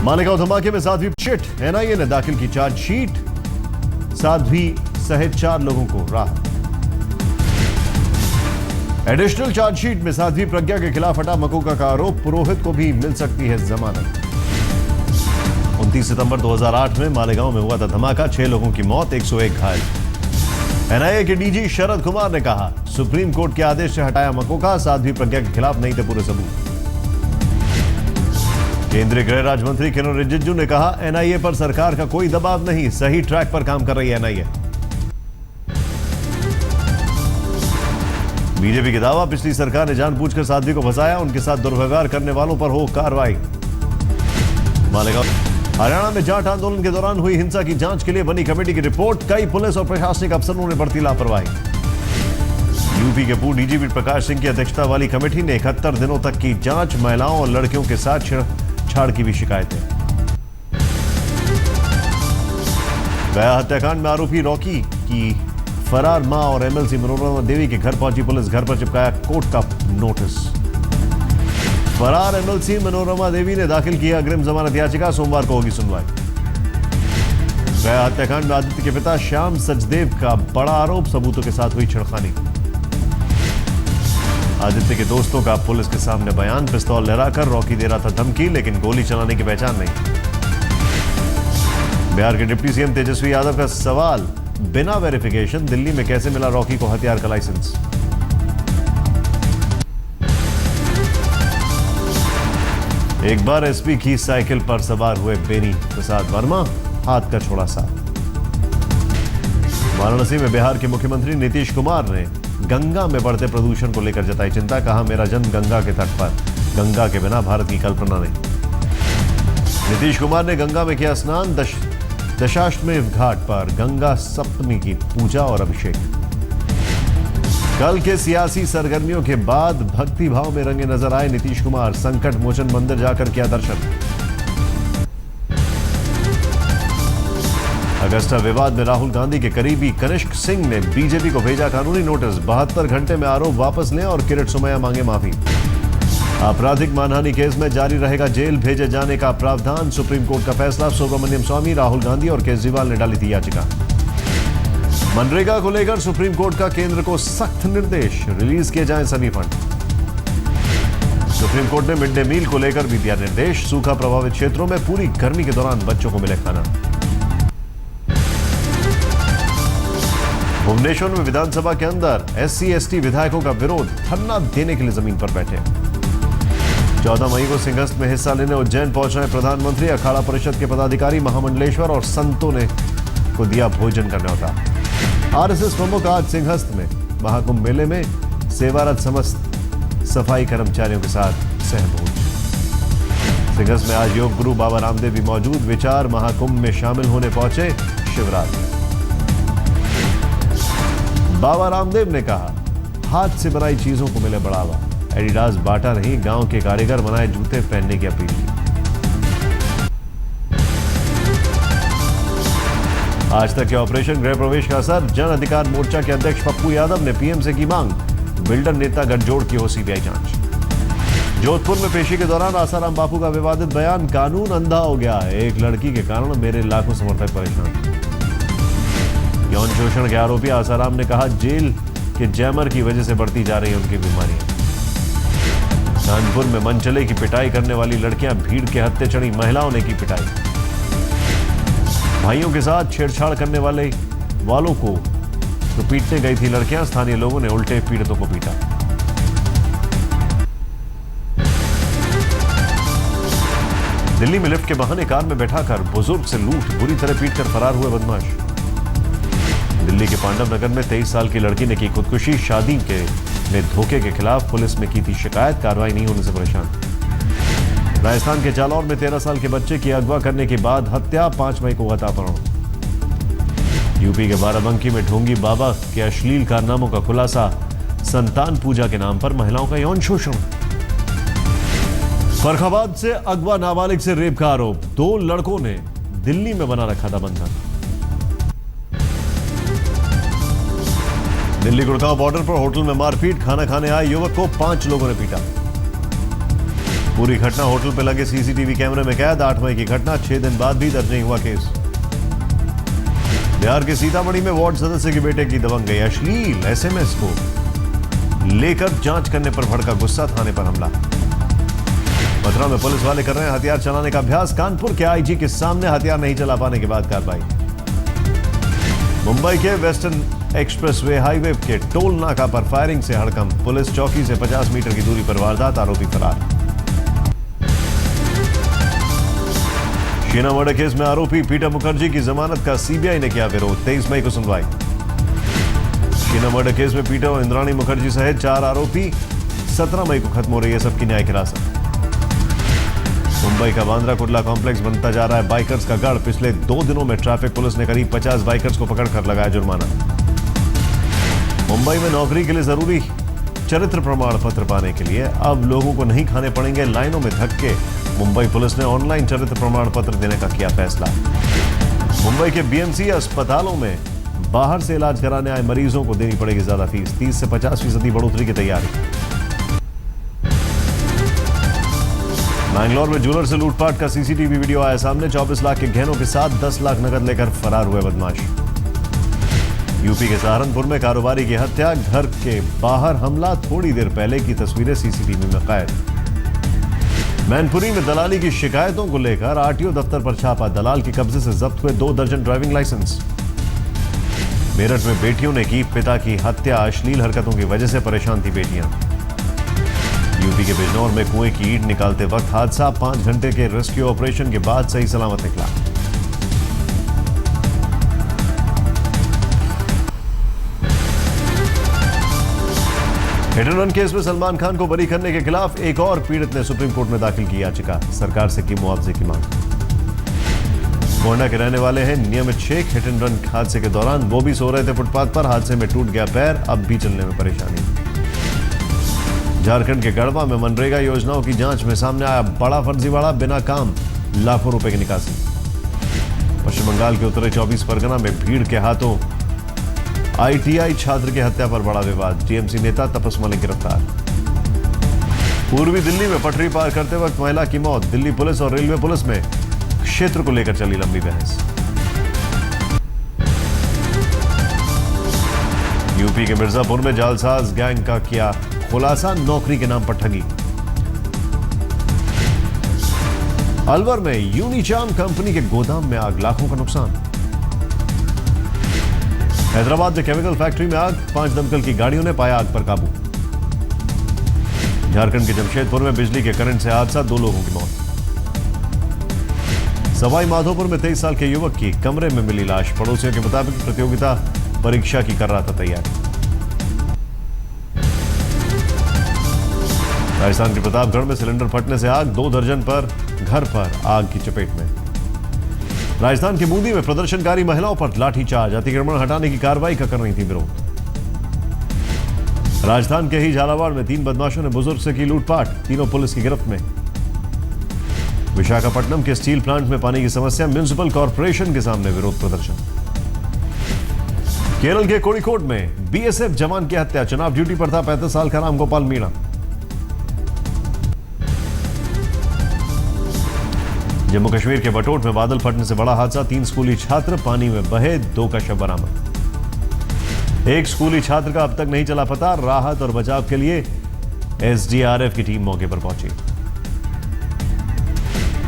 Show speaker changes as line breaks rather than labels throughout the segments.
मालेगांव धमाके में Sadhvi chit, NIA ने दाखिल की चार्जशीट, साध्वी सहित 4 लोगों को राहत। एडिशनल चार्जशीट में साध्वी प्रज्ञा के खिलाफ हटा मकोका का आरोप, पुरोहित को भी मिल सकती है जमानत। 29 सितंबर 2008 में मालेगांव में हुआ था धमाका, 6 लोगों की मौत, 101 घायल। एनआईए के डीजी शरद कुमार ने कहा, सुप्रीम कोर्ट के आदेश से हटाया मकोका, साध्वी प्रज्ञा के खिलाफ नहीं थे पूरे सबूत। केंद्रीय गृह राज्य मंत्री किरेन रिजिजू ने कहा, एनआईए पर सरकार का कोई दबाव नहीं, सही ट्रैक पर काम कर रही है एनआईए। बीजेपी के दावा, पिछली सरकार ने जानबूझकर साध्वी को फंसाया, उनके साथ दुर्व्यवहार करने वालों पर हो कार्रवाई। मालेगांव हरियाणा में जाट आंदोलन के दौरान हुई हिंसा की जांच के लिए बनी कमेटी की रिपोर्ट, कई पुलिस और प्रशासनिक अफसरों ने बरती लापरवाही। यूपी के पूर्व डीजीपी प्रकाश सिंह की अध्यक्षता वाली कमेटी ने 71 दिनों तक की जांच, महिलाओं और लड़कियों के साथ छेड़छाड़ की भी शिकायतें। गया हत्याकांड में आरोपी रॉकी की फरार मां और एमएलसी मनोरमा देवी के घर पहुंची पुलिस, घर पर चिपकाया कोर्ट का नोटिस। फरार एमएलसी मनोरमा देवी ने दाखिल किया अग्रिम जमानत याचिका, सोमवार को होगी सुनवाई। गया हत्याकांड में आदित्य के पिता श्याम सचदेव का बड़ा आरोप, सबूतों के साथ हुई छेड़खानी। आदित्य के दोस्तों का पुलिस के सामने बयान, पिस्तौल लहराकर रॉकी दे रहा था धमकी, लेकिन गोली चलाने की पहचान नहीं। बिहार के डिप्टी सीएम तेजस्वी यादव का सवाल, बिना वेरिफिकेशन दिल्ली में कैसे मिला रॉकी को हथियार का लाइसेंस। एक बार एसपी की साइकिल पर सवार हुए बेनी प्रसाद वर्मा, हाथ का छोड़ा साथ। वाराणसी में बिहार के मुख्यमंत्री नीतीश कुमार ने गंगा में बढ़ते प्रदूषण को लेकर जताई चिंता, कहा, मेरा जन्म गंगा के तट पर, गंगा के बिना भारत की कल्पना नहीं। नीतीश कुमार ने गंगा में किया स्नान, दशाश्वमेध घाट पर गंगा सप्तमी की पूजा और अभिषेक। कल के सियासी सरगर्मियों के बाद भक्ति भाव में रंगे नजर आए नीतीश कुमार, संकट मोचन मंदिर जाकर किया दर्शन। अगस्ता विवाद में राहुल गांधी के करीबी कनिष्क सिंह ने बीजेपी को भेजा कानूनी नोटिस, 72 घंटे में आरोप वापस लें और किरीट सोमैया मांगे माफी। आपराधिक मानहानि केस में जारी रहेगा जेल भेजे जाने का प्रावधान, सुप्रीम कोर्ट का फैसला। सुब्रमण्यम स्वामी, राहुल गांधी और केजरीवाल ने डाली थी याचिका। मनरेगा को लेकर सुप्रीम कोर्ट का केंद्र को सख्त निर्देश, रिलीज किए जाएं सभी फंड। सुप्रीम कोर्ट ने मिड डे मील को लेकर भी दिया निर्देश, सूखा प्रभावित क्षेत्रों में पूरी गर्मी के दौरान बच्चों को मिले खाना। भुवनेश्वर में विधानसभा के अंदर SC/ST विधायकों का विरोध, धरना देने के लिए जमीन पर बैठे। 14 मई को सिंहस्थ में हिस्सा लेने उज्जैन पहुंच रहे प्रधानमंत्री, अखाड़ा परिषद के पदाधिकारी, महामंडलेश्वर और संतों ने को दिया भोजन का न्योता। आरएसएस प्रमुख आज सिंहस्थ में महाकुंभ मेले में सेवारत समस्त सफाई कर्मचारियों के साथ सहभोज। सिंहस्थ में आज योग गुरु बाबा रामदेव भी मौजूद, विचार महाकुंभ में शामिल होने पहुंचे शिवराज। बाबा रामदेव ने कहा, हाथ से बनाई चीजों को मिले बढ़ावा, एडिडास बांटा नहीं, गांव के कारीगर बनाए जूते पहनने की अपील की। आज तक के ऑपरेशन गृह प्रवेश का असर, जन अधिकार मोर्चा के अध्यक्ष पप्पू यादव ने पीएम से की मांग, बिल्डर नेता गठजोड़ की हो सीबीआई जांच। जोधपुर में पेशी के दौरान आसाराम बापू का विवादित बयान, कानून अंधा हो गया है, एक लड़की के कारण मेरे लाखों समर्थक परेशान। यौन शोषण के आरोपी आसाराम ने कहा, जेल के जैमर की वजह से बढ़ती जा रही है उनकी बीमारियां। कानपुर में मनचले की पिटाई करने वाली लड़कियां, भीड़ के हत्थे चढ़ी महिलाओं ने की पिटाई। भाइयों के साथ छेड़छाड़ करने वालों को तो पीटने गई थी लड़कियां, स्थानीय लोगों ने उल्टे पीड़ितों को पीटा। दिल्ली में लिफ्ट के बहाने कार में बैठाकर बुजुर्ग से लूट, बुरी तरह पीटकर फरार हुए बदमाश। दिल्ली के पांडव नगर में 23 साल की लड़की ने की खुदकुशी, शादी के में धोखे के खिलाफ पुलिस में की थी शिकायत, कार्रवाई नहीं होने से परेशान। राजस्थान के जालौर में 13 साल के बच्चे की अगवा करने के बाद हत्या, 5 मई को हुआ था अपहरण। यूपी के बाराबंकी में ढोंगी बाबा के अश्लील कारनामों का खुलासा, संतान पूजा के नाम पर महिलाओं का यौन शोषण। फर्रुखाबाद से अगवा नाबालिग से रेप का आरोप, 2 लड़कों ने दिल्ली में बना रखा था बंधन। दिल्ली गुड़गांव बॉर्डर पर होटल में मारपीट, खाना खाने आए युवक को 5 लोगों ने पीटा। पूरी घटना होटल पर लगे सीसीटीवी कैमरे में कैद। 8 मई की घटना, 6 दिन बाद भी दर्ज नहीं हुआ केस। बिहार के सीतामढ़ी में वार्ड सदस्य के बेटे की दबंग गई। अश्लील एसएमएस को लेकर जांच करने पर भड़का गुस्सा, थाने पर हमला। मथुरा में पुलिस वाले कर रहे हैं हथियार चलाने का अभ्यास। कानपुर के आईजी के सामने हथियार नहीं चला पाने के बाद कार्रवाई। मुंबई के वेस्टर्न एक्सप्रेसवे हाईवे के टोल नाका पर फायरिंग से हड़कंप। पुलिस चौकी से 50 मीटर की दूरी पर वारदात, आरोपी फरार। शीना मर्डर केस में आरोपी पीटर मुखर्जी की जमानत का सीबीआई ने किया विरोध। 23 मई को सुनवाई। शीना मर्डर केस में पीटर और इंद्राणी मुखर्जी सहित 4 आरोपी, 17 मई को खत्म हो रही है सबकी न्यायिक हिरासत। मुंबई का बांद्रा कुर्ला कॉम्प्लेक्स बनता जा रहा है बाइकर्स का गढ़। पिछले 2 दिनों में ट्रैफिक पुलिस ने करीब 50 बाइकर्स को पकड़कर लगाया जुर्माना। मुंबई में नौकरी के लिए जरूरी चरित्र प्रमाण पत्र पाने के लिए अब लोगों को नहीं खाने पड़ेंगे लाइनों में धक्के। मुंबई पुलिस ने ऑनलाइन चरित्र प्रमाण पत्र देने का किया फैसला। मुंबई के बीएमसी अस्पतालों में बाहर से इलाज कराने आए मरीजों को देनी पड़ेगी ज्यादा फीस। 30 से 50% बढ़ोतरी की तैयारी। बैंगलोर में ज्वेलर से लूटपाट का सीसीटीवी वीडियो आया सामने। 24 लाख के गहनों के साथ 10 लाख नकद लेकर फरार हुए बदमाश। यूपी के सहारनपुर में कारोबारी की हत्या, घर के बाहर हमला। थोड़ी देर पहले की तस्वीरें सीसीटीवी में कैद। मैनपुरी में दलाली की शिकायतों को लेकर आरटीओ दफ्तर पर छापा। दलाल के कब्जे से जब्त हुए 2 दर्जन ड्राइविंग लाइसेंस। मेरठ में बेटियों ने की पिता की हत्या। अश्लील हरकतों की वजह से परेशान थी बेटियां। यूपी के बिजनौर में कुएं की ईंट निकालते वक्त हादसा। 5 घंटे के रेस्क्यू ऑपरेशन के बाद सही सलामत निकला। हिट एंड रन केस में सलमान खान को बरी करने के खिलाफ एक और पीड़ित ने सुप्रीम कोर्ट में दाखिल की याचिका। सरकार से की मुआवजे की मांग। गोंडा के रहने वाले हैं नियमित शेख। हिट एंड रन हादसे के दौरान वो भी सो रहे थे फुटपाथ पर। हादसे में टूट गया पैर, अब भी चलने में परेशानी। झारखंड के गढ़वा में मनरेगा योजनाओं की जांच में सामने आया बड़ा फर्जीवाड़ा। बिना काम लाखों रुपए की निकासी। पश्चिम बंगाल के उत्तरी 24 परगना में भीड़ के हाथों आईटीआई छात्र की हत्या पर बड़ा विवाद। टीएमसी नेता तपस मलिक गिरफ्तार। पूर्वी दिल्ली में पटरी पार करते वक्त महिला की मौत। दिल्ली पुलिस और रेलवे पुलिस में क्षेत्र को लेकर चली लंबी बहस। यूपी के मिर्जापुर में जालसाज गैंग का किया खुलासा। नौकरी के नाम पर ठगी। अलवर में यूनिचार्म कंपनी के गोदाम में आग, लाखों का नुकसान। हैदराबाद में केमिकल फैक्ट्री में आग, 5 दमकल की गाड़ियों ने पाया आग पर काबू। झारखंड के जमशेदपुर में बिजली के करंट से हादसा, 2 लोगों की मौत। सवाई माधोपुर में 23 साल के युवक की कमरे में मिली लाश। पड़ोसियों के मुताबिक प्रतियोगिता परीक्षा की कर रहा था तैयारी। राजस्थान के प्रतापगढ़ में सिलेंडर फटने से आग, 2 दर्जन पर घर पर आग की चपेट में। राजस्थान के बूंदी में प्रदर्शनकारी महिलाओं पर लाठीचार्ज। अतिक्रमण हटाने की कार्रवाई का कर रही थी विरोध। राजस्थान के ही झालावाड़ में 3 बदमाशों ने बुजुर्ग से की लूटपाट। तीनों पुलिस की गिरफ्त में। विशाखापट्टनम के स्टील प्लांट में पानी की समस्या। म्युनिसिपल कॉर्पोरेशन के सामने विरोध प्रदर्शन। केरल के कोड़िकोड में बीएसएफ जवान की हत्या। चुनाव ड्यूटी पर था 35 साल का रामगोपाल मीणा। जम्मू कश्मीर के बटोट में बादल फटने से बड़ा हादसा। 3 स्कूली छात्र पानी में बहे, 2 का शव बरामद। 1 स्कूली छात्र का अब तक नहीं चला पता। राहत और बचाव के लिए एसडीआरएफ की टीम मौके पर पहुंची।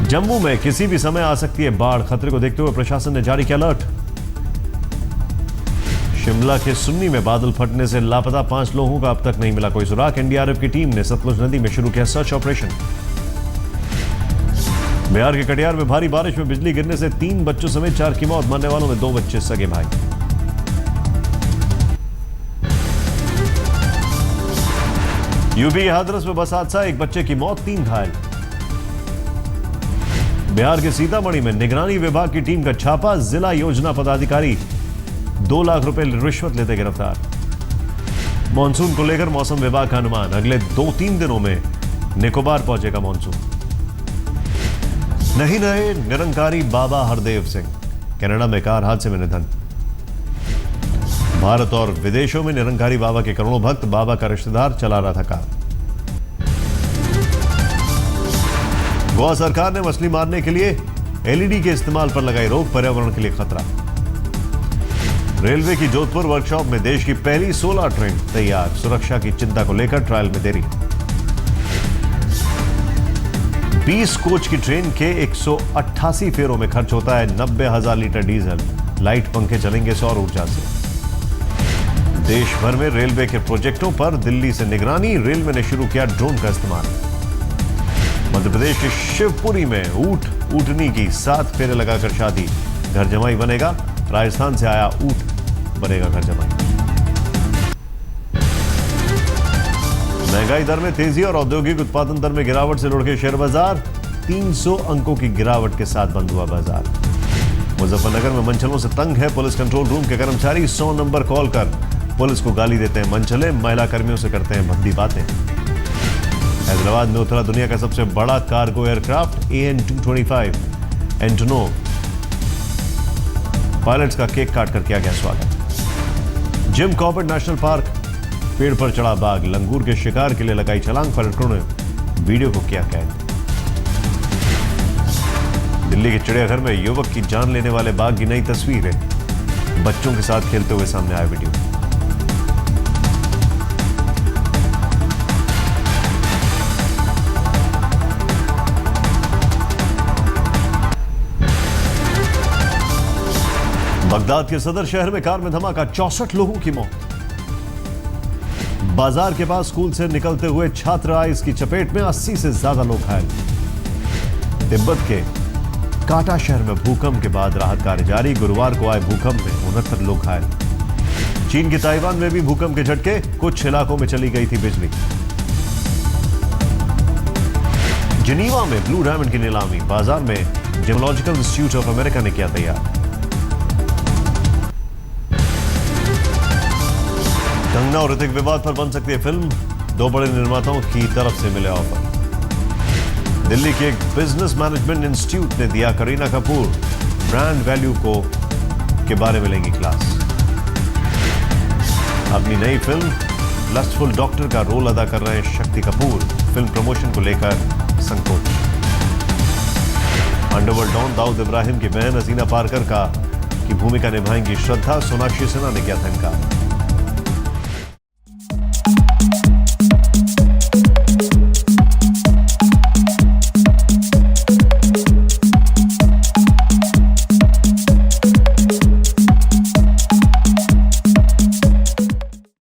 जम्मू में किसी भी समय आ सकती है बाढ़। खतरे को देखते हुए प्रशासन ने जारी किया अलर्ट। शिमला के सुन्नी में बादल फटने से लापता 5 लोगों का अब तक नहीं मिला कोई सुराग। एनडीआरएफ की टीम ने सतलुज नदी में शुरू किया सर्च ऑपरेशन। बिहार के कटिहार में भारी बारिश में बिजली गिरने से 3 बच्चों समेत 4 की मौत। मरने वालों में 2 बच्चे सगे भाई। यूपी के हाथरस में बस हादसा, 1 बच्चे की मौत, 3 घायल। बिहार के सीतामढ़ी में निगरानी विभाग की टीम का छापा। जिला योजना पदाधिकारी 2 लाख रुपए रिश्वत लेते गिरफ्तार। मानसून को लेकर मौसम विभाग का अनुमान, अगले 2-3 दिनों में निकोबार पहुंचेगा मानसून। नहीं रहे निरंकारी बाबा हरदेव सिंह। कनाडा में कार हादसे में निधन। भारत और विदेशों में निरंकारी बाबा के करोड़ों भक्त। बाबा का रिश्तेदार चला रहा था कार। गोवा सरकार ने मछली मारने के लिए एलईडी के इस्तेमाल पर लगाई रोक, पर्यावरण के लिए खतरा। रेलवे की जोधपुर वर्कशॉप में देश की पहली 16 ट्रेन तैयार, सुरक्षा की चिंता को लेकर ट्रायल में देरी। 20 कोच की ट्रेन के 188 फेरों में खर्च होता है 90,000 लीटर डीजल, लाइट पंखे चलेंगे सौर ऊर्जा से। देश भर में रेलवे के प्रोजेक्टों पर दिल्ली से निगरानी, रेलवे ने शुरू किया ड्रोन का इस्तेमाल। मध्य प्रदेश के शिवपुरी में ऊँटनी की 7 फेरे लगाकर शादी, घर जमाई बनेगा। राजस्थान से आया ऊँट बनेगा घर जमाई। महंगाई दर में तेजी और औद्योगिक उत्पादन दर में गिरावट से लुढ़के शेयर बाजार, 300 अंकों की गिरावट के साथ बंद हुआ बाजार। मुजफ्फरनगर में मनचलों से तंग है पुलिस कंट्रोल रूम के कर्मचारी, 100 नंबर कॉल कर पुलिस को गाली देते हैं मनचले, महिला कर्मियों से करते हैं भद्दी बातें। हैदराबाद में उतरा दुनिया का सबसे बड़ा cargo aircraft AN-225 Antonov, pilots का केक काट कर किया गया स्वागत। जिम कॉर्बेट नेशनल पार्क, पेड़ पर चढ़ा बाघ, लंगूर के शिकार के लिए लगाई छलांग, पर्यटकों ने वीडियो को किया कैद। दिल्ली के चिड़ियाघर में युवक की जान लेने वाले बाघ की नई तस्वीरें, बच्चों के साथ खेलते हुए सामने आया वीडियो। बगदाद के सदर शहर में कार में धमाका, 64 लोगों की मौत। बाजार के पास स्कूल से निकलते हुए छात्र आए इसकी चपेट में, 80 से ज्यादा लोग घायल। तिब्बत के काटा शहर में भूकंप के बाद राहत कार्य जारी, गुरुवार को आए भूकंप में 69 लोग घायल। चीन के ताइवान में भी भूकंप के झटके, कुछ इलाकों में चली गई थी बिजली। जिनीवा में ब्लू डायमंड की नीलामी, बाजार में जियोलॉजिकल इंस्टीट्यूट ऑफ अमेरिका ने किया तैयार। कंगना और ऋतिक विवाद पर बन सकती है फिल्म, 2 बड़े निर्माताओं की तरफ से मिले ऑफर। दिल्ली के एक बिजनेस मैनेजमेंट इंस्टीट्यूट ने दिया करीना कपूर ब्रांड वैल्यू के बारे में लेंगी क्लास। अपनी नई फिल्म लस्टफुल डॉक्टर का रोल अदा कर रहे हैं शक्ति कपूर, फिल्म प्रमोशन को लेकर संकोच। अंडरवर्ल्ड डॉन दाऊद इब्राहिम की बहन हसीना पारकर की भूमिका निभाएंगी श्रद्धा, सोनाक्षी सिन्हा ने किया था इनकार।